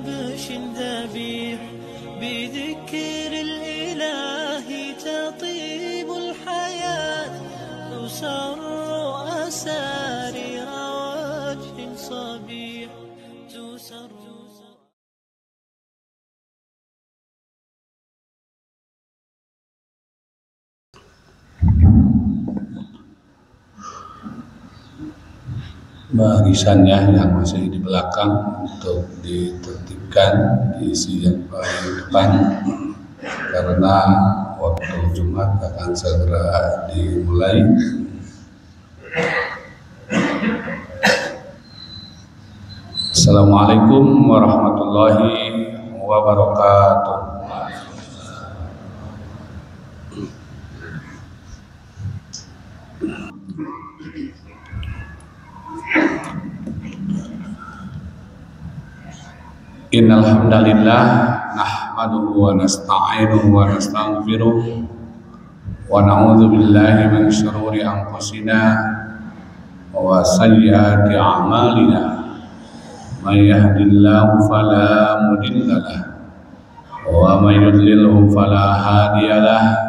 كبش ذبيح بذكر الإله تطيب الحياة تسر أسارير وجه صبيح تسر. Barisannya yang masih di belakang untuk ditertibkan diisi yang paling depan karena waktu Jumat akan segera dimulai. Assalamualaikum warahmatullahi wabarakatuh. Innal hamdalillah nahmaduhu wa nasta'inuhu wa nastaghfiruh wa na'udzu billahi min shururi anfusina wa sayyiati a'malina. May yahdihillahu fala mudilla lahu wa may yudlilhu fala hadiyalah.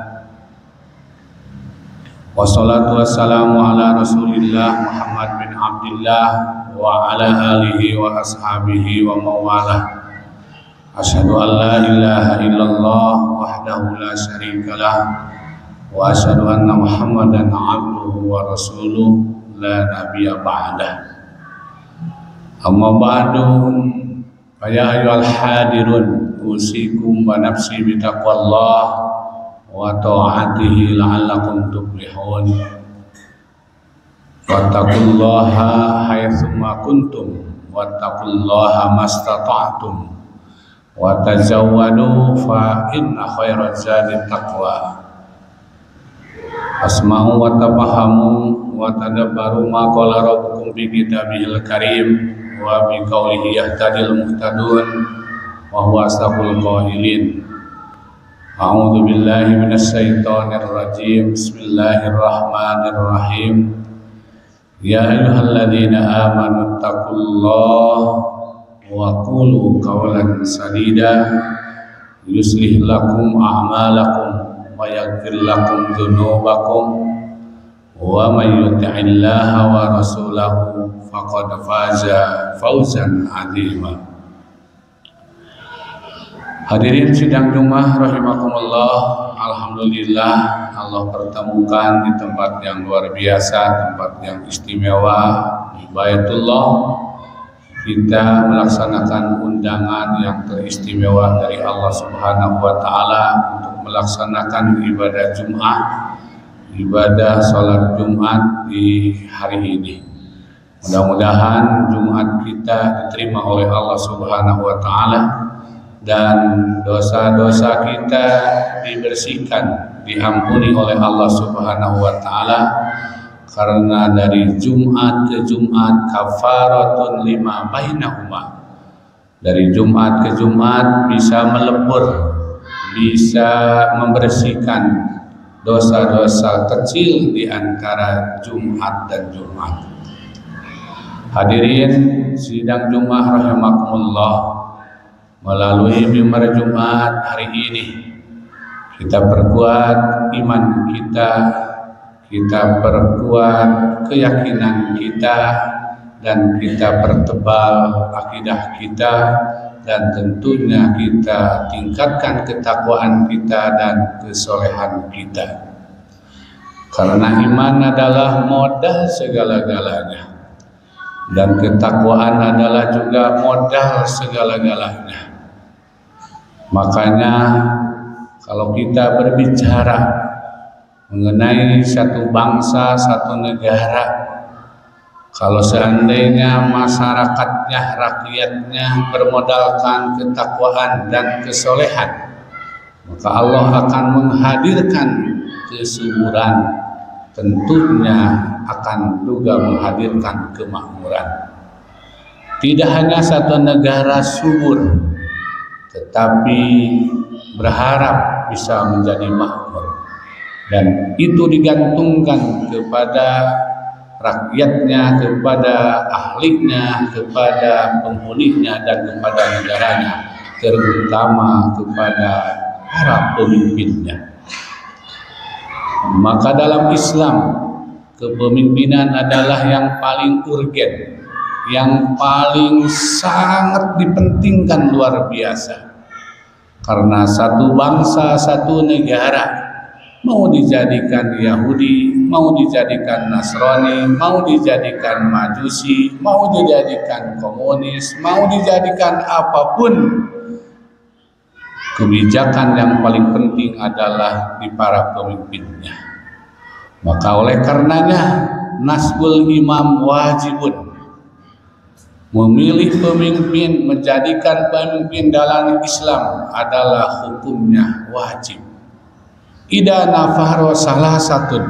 Wassalatu wassalamu ala Rasulillah Muhammad bin Abdillah wa ala alihi wa ashabihi wa mawalah. Asyhadu an la ilaha illallah wahdahu la syarikalah wa asyhadu anna Muhammadan abduhu wa rasuluh la nabiyya ba'dah. Amma ba'du, ya ayyuhal hadirun usikum wa nafsi bi taqwallah wa ta'atihi la'allakum tuflihun. Wattaqullaha haitsuma kuntum wattaqullaha mastata'tum wa tazawwadu fa inna khairaz zadi taqwa. Asma'u wa tafahamu wa tadabbaru ma qala rabbukum bi kitabihil karim wa bi qawlihi yahtadil muhtadun wa huwa asdaqul qailin. A'udzu billahi minasy syaithanir rajim. Bismillahirrahmanirrahim. Ya ayyuhalladzina amanu taqullaha wa qulu qawlan sadida yuslih lakum a'malakum wa yaghfir lakum dzunubakum wa may yuti'illaha wa rasulahu faqad faza fawzan 'azima. Hadirin sidang Jumat rahimakumullah, alhamdulillah Allah pertemukan di tempat yang luar biasa, tempat yang istimewa di Baitullah. Kita melaksanakan undangan yang teristimewa dari Allah Subhanahu wa taala untuk melaksanakan ibadah Jumat, ibadah salat Jumat di hari ini. Mudah-mudahan Jumat kita diterima oleh Allah Subhanahu wa taala dan dosa-dosa kita dibersihkan, diampuni oleh Allah Subhanahu wa taala, karena dari Jumat ke Jumat kafaratun lima bainahuma. Dari Jumat ke Jumat bisa melebur, bisa membersihkan dosa-dosa kecil di antara Jumat dan Jumat. Hadirin sidang Jumat rahimakumullah, melalui mimbar Jumat hari ini kita perkuat iman kita, kita perkuat keyakinan kita, dan kita pertebal akidah kita, dan tentunya kita tingkatkan ketakwaan kita dan kesolehan kita. Karena iman adalah modal segala-galanya, dan ketakwaan adalah juga modal segala-galanya. Makanya kalau kita berbicara mengenai satu bangsa, satu negara, kalau seandainya masyarakatnya, rakyatnya bermodalkan ketakwaan dan kesolehan, maka Allah akan menghadirkan kesuburan, tentunya akan juga menghadirkan kemakmuran. Tidak hanya satu negara subur, tetapi berharap bisa menjadi makmur, dan itu digantungkan kepada rakyatnya, kepada ahlinya, kepada penghuninya, dan kepada negaranya, terutama kepada para pemimpinnya. Maka dalam Islam, kepemimpinan adalah yang paling urgen, yang paling sangat dipentingkan luar biasa. Karena satu bangsa, satu negara, mau dijadikan Yahudi, mau dijadikan Nasrani, mau dijadikan Majusi, mau dijadikan komunis, mau dijadikan apapun, kebijakan yang paling penting adalah di para pemimpinnya. Maka oleh karenanya nasbul imam wajibun, memilih pemimpin, menjadikan pemimpin dalam Islam adalah hukumnya wajib. Ida nafaro salah satun,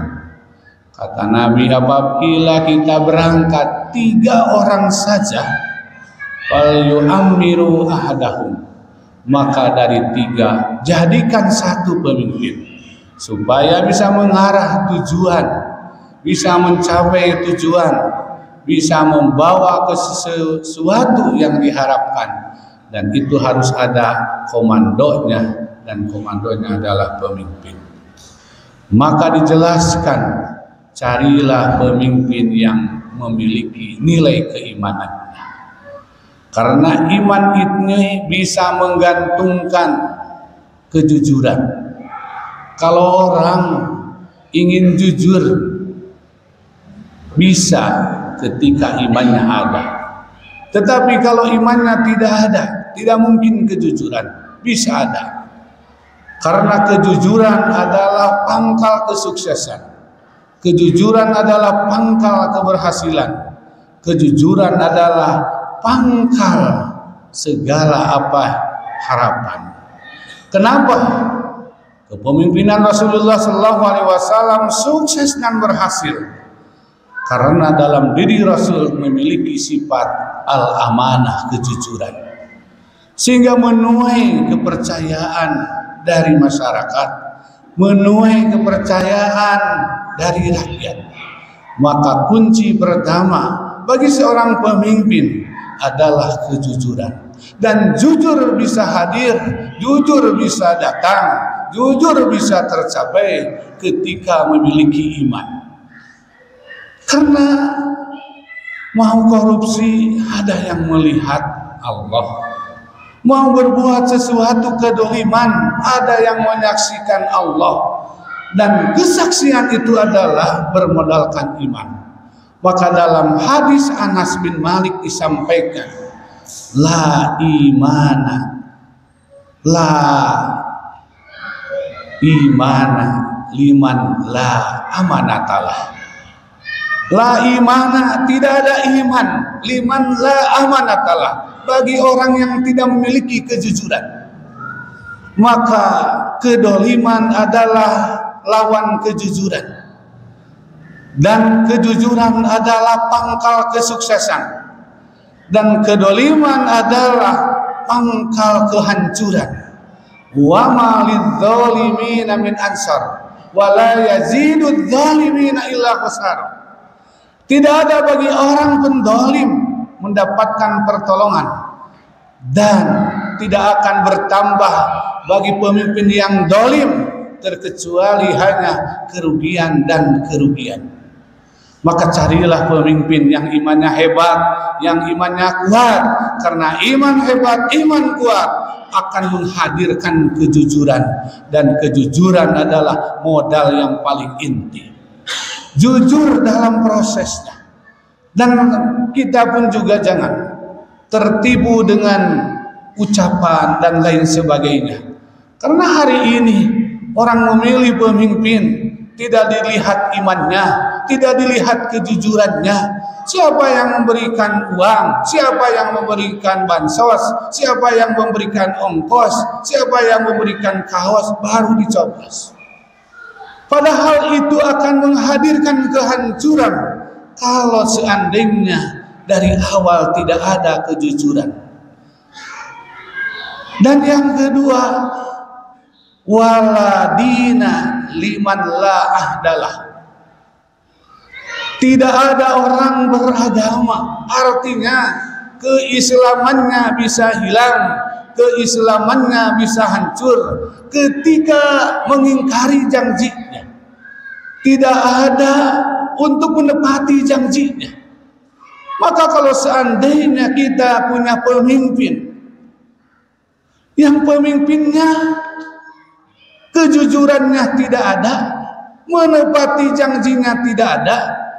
kata Nabi, apabila kita berangkat 3 orang saja, fal yu'ammiru ahadahum, maka dari 3 jadikan 1 pemimpin supaya bisa mengarah tujuan, bisa mencapai tujuan, bisa membawa ke sesuatu yang diharapkan, dan itu harus ada komandonya, dan komandonya adalah pemimpin. Maka dijelaskan, carilah pemimpin yang memiliki nilai keimanannya, karena iman ini bisa menggantungkan kejujuran. Kalau orang ingin jujur, bisa ketika imannya ada. Tetapi kalau imannya tidak ada, tidak mungkin kejujuran bisa ada. Karena kejujuran adalah pangkal kesuksesan. Kejujuran adalah pangkal keberhasilan. Kejujuran adalah pangkal segala harapan. Kenapa? Kepemimpinan Rasulullah SAW sukses dan berhasil karena dalam diri Rasul memiliki sifat al-amanah, kejujuran, sehingga menuai kepercayaan dari masyarakat, menuai kepercayaan dari rakyat. Maka kunci pertama bagi seorang pemimpin adalah kejujuran. Dan jujur bisa hadir, jujur bisa datang, jujur bisa tercapai ketika memiliki iman. Karena mau korupsi ada yang melihat Allah, mau berbuat sesuatu kedoliman ada yang menyaksikan Allah, dan kesaksian itu adalah bermodalkan iman. Maka dalam hadis Anas bin Malik disampaikan, la imana liman la amanatalah. La imana, tidak ada iman, liman la amanatalah, bagi orang yang tidak memiliki kejujuran. Maka kedoliman adalah lawan kejujuran, dan kejujuran adalah pangkal kesuksesan, dan kedoliman adalah pangkal kehancuran. Wa ma lidzalimina min ansar wa la yazidudz zalimina illa khasara. Tidak ada bagi orang pendolim mendapatkan pertolongan, dan tidak akan bertambah bagi pemimpin yang dolim terkecuali hanya kerugian dan kerugian. Maka carilah pemimpin yang imannya hebat, yang imannya kuat, karena iman hebat, iman kuat akan menghadirkan kejujuran, dan kejujuran adalah modal yang paling inti. Jujur dalam prosesnya, dan kita pun juga jangan tertipu dengan ucapan dan lain sebagainya. Karena hari ini orang memilih pemimpin tidak dilihat imannya, tidak dilihat kejujurannya. Siapa yang memberikan uang, siapa yang memberikan bansos, siapa yang memberikan ongkos, siapa yang memberikan kaos, baru dicoblos. Padahal itu akan menghadirkan kehancuran kalau seandainya dari awal tidak ada kejujuran. Dan yang kedua, waladina liman la ahdalah. Tidak ada orang beragama, artinya keislamannya bisa hilang, keislamannya bisa hancur ketika mengingkari janjinya. Tidak ada untuk menepati janjinya. Maka kalau seandainya kita punya pemimpin yang pemimpinnya kejujurannya tidak ada, menepati janjinya tidak ada,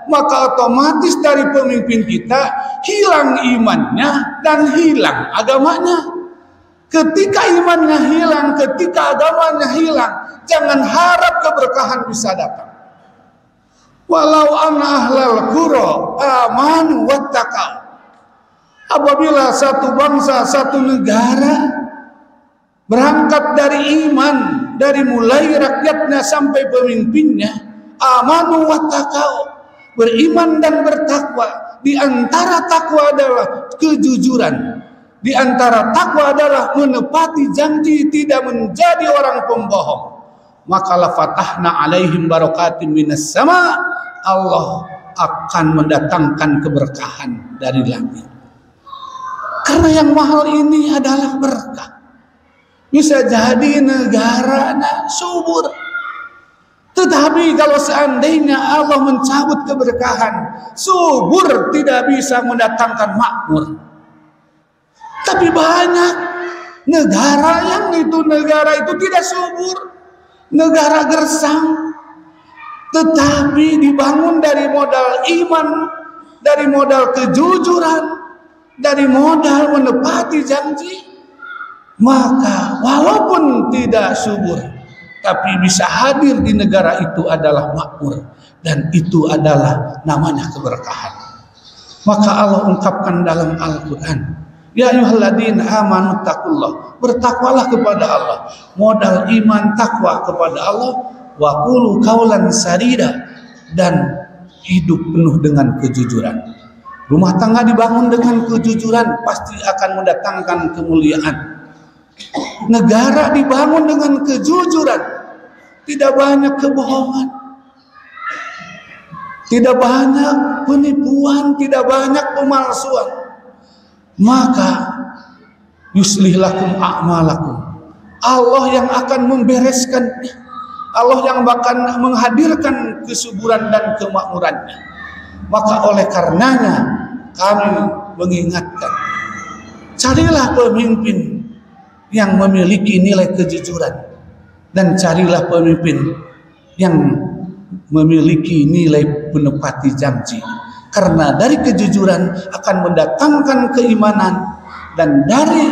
maka otomatis dari pemimpin kita hilang imannya dan hilang agamanya. Ketika imannya hilang, ketika agamanya hilang, jangan harap keberkahan bisa datang. Walau anna ahlal qura amanu wattaqau. Apabila satu bangsa, satu negara berangkat dari iman, dari mulai rakyatnya sampai pemimpinnya, amanu wattaqau, beriman dan bertakwa. Di antara takwa adalah kejujuran. Di antara takwa adalah menepati janji, tidak menjadi orang pembohong. Maka la fatahna alaihim barakatim minas sama, Allah akan mendatangkan keberkahan dari langit. Karena yang mahal ini adalah berkah. Bisa jadi negaranya subur, tetapi kalau seandainya Allah mencabut keberkahan, subur tidak bisa mendatangkan makmur. Tapi banyak negara negara itu tidak subur, negara gersang, tetapi dibangun dari modal iman, dari modal kejujuran, dari modal menepati janji. Maka walaupun tidak subur, tapi bisa hadir di negara itu adalah makmur, dan itu adalah namanya keberkahan. Maka Allah ungkapkan dalam Al-Quran, ya ayyuhalladzina amanu taqullah, bertakwalah kepada Allah. Modal iman, takwa kepada Allah. Wa qulu qaulan sadida, dan hidup penuh dengan kejujuran. Rumah tangga dibangun dengan kejujuran pasti akan mendatangkan kemuliaan. Negara dibangun dengan kejujuran, tidak banyak kebohongan, tidak banyak penipuan, tidak banyak pemalsuan. Maka yuslih lakum a'malakum, Allah yang akan membereskannya, Allah yang akan menghadirkan kesuburan dan kemakmurannya. Maka oleh karenanya kami mengingatkan, carilah pemimpin yang memiliki nilai kejujuran, dan carilah pemimpin yang memiliki nilai menepati janji. Karena dari kejujuran akan mendatangkan keimanan, dan dari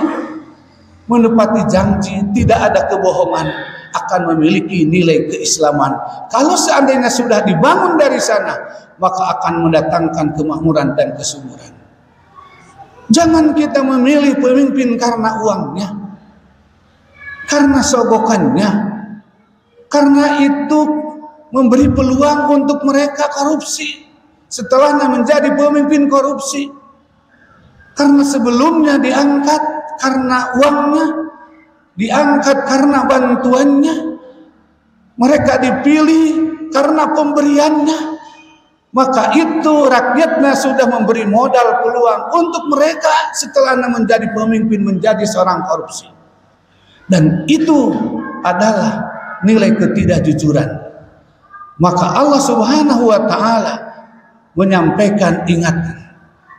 menepati janji tidak ada kebohongan akan memiliki nilai keislaman. Kalau seandainya sudah dibangun dari sana, maka akan mendatangkan kemakmuran dan kesuburan. Jangan kita memilih pemimpin karena uangnya, karena sogokannya, karena itu memberi peluang untuk mereka korupsi. Setelahnya menjadi pemimpin korupsi, karena sebelumnya diangkat karena uangnya, diangkat karena bantuannya, mereka dipilih karena pemberiannya. Maka itu rakyatnya sudah memberi modal peluang untuk mereka setelahnya menjadi pemimpin, menjadi seorang korupsi. Dan itu adalah nilai ketidakjujuran. Maka Allah Subhanahu wa ta'ala menyampaikan ingatan,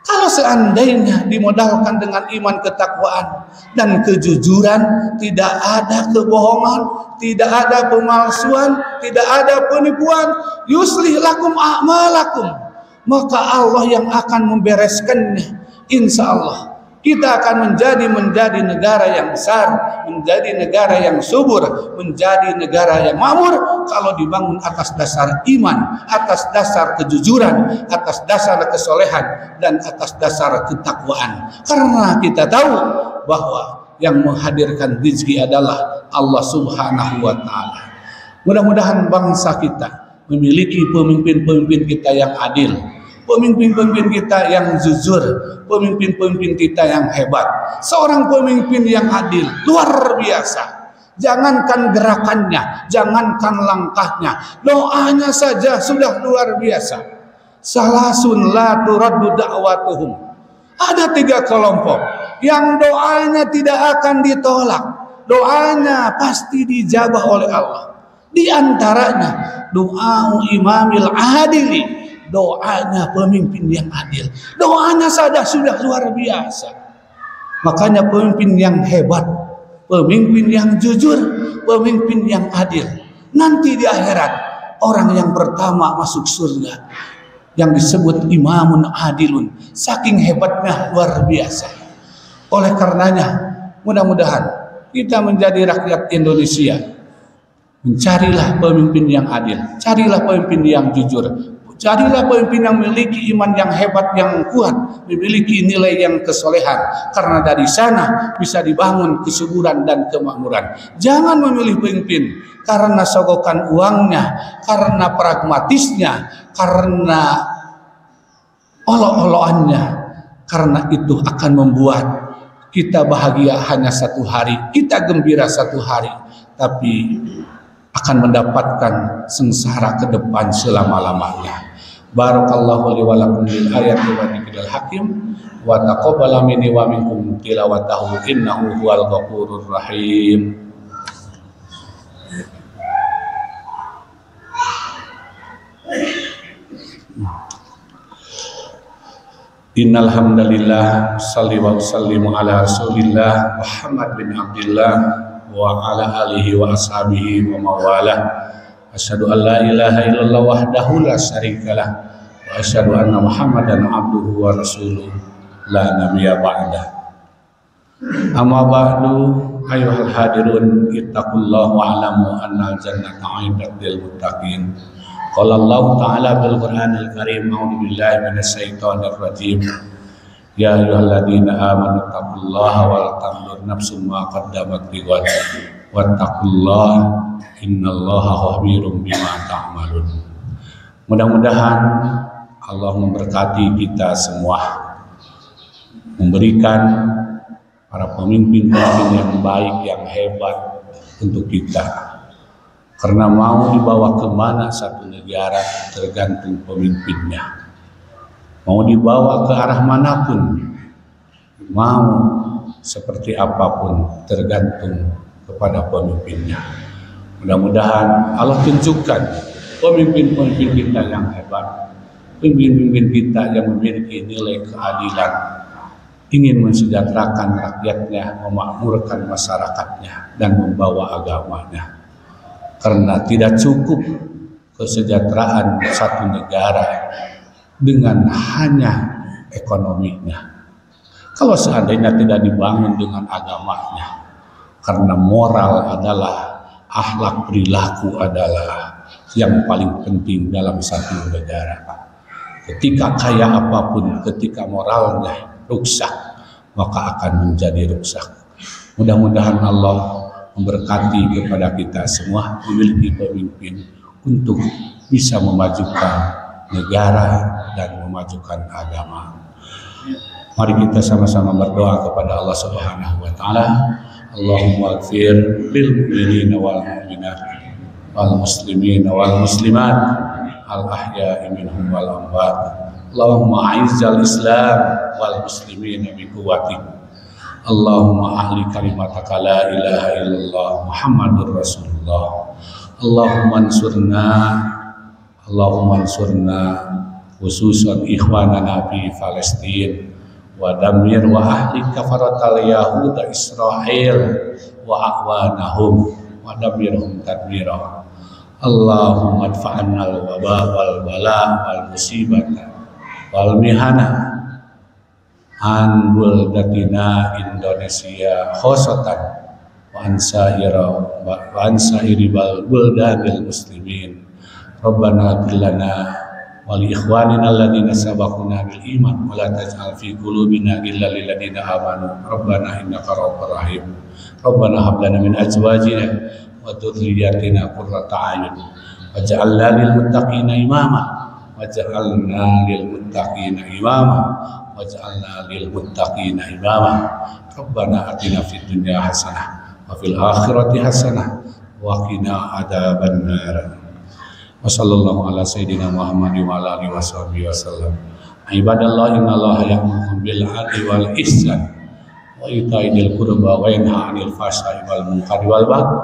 kalau seandainya dimodalkan dengan iman, ketakwaan, dan kejujuran, tidak ada kebohongan, tidak ada pemalsuan, tidak ada penipuan, yuslih lakum a'malakum, maka Allah yang akan membereskannya. Insya Allah kita akan menjadi negara yang besar, menjadi negara yang subur, menjadi negara yang makmur kalau dibangun atas dasar iman, atas dasar kejujuran, atas dasar kesolehan, dan atas dasar ketakwaan. Karena kita tahu bahwa yang menghadirkan rezeki adalah Allah Subhanahu wa ta'ala. Mudah-mudahan bangsa kita memiliki pemimpin-pemimpin kita yang adil, pemimpin-pemimpin kita yang jujur, pemimpin-pemimpin kita yang hebat. Seorang pemimpin yang adil luar biasa. Jangankan gerakannya, jangankan langkahnya, doanya saja sudah luar biasa. Salasun la turaddu da'watuhum. Ada 3 kelompok yang doanya tidak akan ditolak. Doanya pasti dijabah oleh Allah. Di antaranya doa imamil adili, doanya pemimpin yang adil. Doanya saja sudah luar biasa. Makanya pemimpin yang hebat, pemimpin yang jujur, pemimpin yang adil, nanti di akhirat orang yang pertama masuk surga yang disebut imamun adilun. Saking hebatnya luar biasa. Oleh karenanya mudah-mudahan kita menjadi rakyat Indonesia, mencarilah pemimpin yang adil, carilah pemimpin yang jujur, carilah pemimpin yang memiliki iman yang hebat, yang kuat, memiliki nilai yang kesolehan. Karena dari sana bisa dibangun kesuburan dan kemakmuran. Jangan memilih pemimpin karena sogokan uangnya, karena pragmatisnya, karena olok-olokannya. Karena itu akan membuat kita bahagia hanya 1 hari, kita gembira 1 hari, tapi akan mendapatkan sengsara ke depan selama-lamanya. Barakallahu li wa lakum bil ayati wa dzikril hakim wa taqabbala minni wa minkum tilawatahu innahu huwal ghafurur rahim. Innal hamdalillah shalli wa sallimu ala rasulillah Muhammad bin Abdullah wa ala alihi wa ashabihi wa mawalah. Asyhadu an la ilaha illallah wahdahu la syarikalah wa asyhadu anna Muhammadan abduhu wa rasuluh la nabiyya ba'dah. Amma ba'du, ayyuhal hadirun ittaqullaha wa'lamu annal jannata 'indat lil muttaqin. Qala Allah ta'ala bil Qur'anil Karim, a'udzu billahi minasy syaithanir rajim. Ya ayyuhalladzina amanu taqullaha wal tanzur nafsum ma qaddamat lighad wattaqullaha innallaha khabirum bima ta'malun. Mudah-mudahan Allah memberkati kita semua, memberikan para pemimpin-pemimpin yang baik, yang hebat untuk kita. Karena mau dibawa kemana satu negara tergantung pemimpinnya. Mau dibawa ke arah manapun, mau seperti apapun tergantung kepada pemimpinnya. Mudah-mudahan Allah tunjukkan pemimpin-pemimpin kita yang hebat, pemimpin-pemimpin kita yang memiliki nilai keadilan, ingin mensejahterakan rakyatnya, memakmurkan masyarakatnya, dan membawa agamanya. Karena tidak cukup kesejahteraan satu negara dengan hanya ekonominya. Kalau seandainya tidak dibangun dengan agamanya, karena moral adalah, akhlak perilaku adalah yang paling penting dalam satu negara. Ketika kaya apapun, ketika moralnya rusak, maka akan menjadi rusak. Mudah-mudahan Allah memberkati kepada kita semua memiliki pemimpin untuk bisa memajukan negara dan memajukan agama. Mari kita sama-sama berdoa kepada Allah Subhanahu wa taala. Allahumma ighfir lil mu'minina wal mu'minat wal muslimina wal muslimat al ahya'i minhum wal amwat. Allahumma a'izzal Islam wal muslimina bi quwwatik. Allahumma ahli kalimataka la ilaha illallah Muhammadur Rasulullah. Allahumma ansurna khususan ikhwanana fi Palestin wa damir wa ahli kafaratal yahuda Israel wa a'wanahum wa damirhum tadmira. Allahumma adfa'anna al-waba wal bala wal musibata wal mihana an buldatina Indonesia khosatan wa ansairi bal buldanil muslimin. Rabbana bilana wal ikhwanina alladhina sabaquna bil iman wa la taj'al fi qulubina ghillan lil ladzina amanu rabbana innaka ra'ufur rahim. Rabbana hab lana min azwajina wa dhurriyyatina qurrata a'yun waj'alna lil muttaqina imama waj'alna lil muttaqina imama waj'alna lil muttaqina imama. Rabbana atina fid dunya hasanah wa fil akhirati hasanah wa qina adzabannar. Wassallallahu ala sayyidina Muhammad wa ala alihi wasallam. Ibadallah innallaha ya'muru bil 'adli wal ihsan wa ita'i dzil qurba wa yanha 'anil fahsya'i wal munkari wal baghi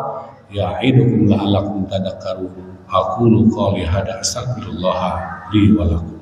ya'idukum la'allakum tadhakkarun. Aqulu qouli hadza astaghfirullah li wa lakum.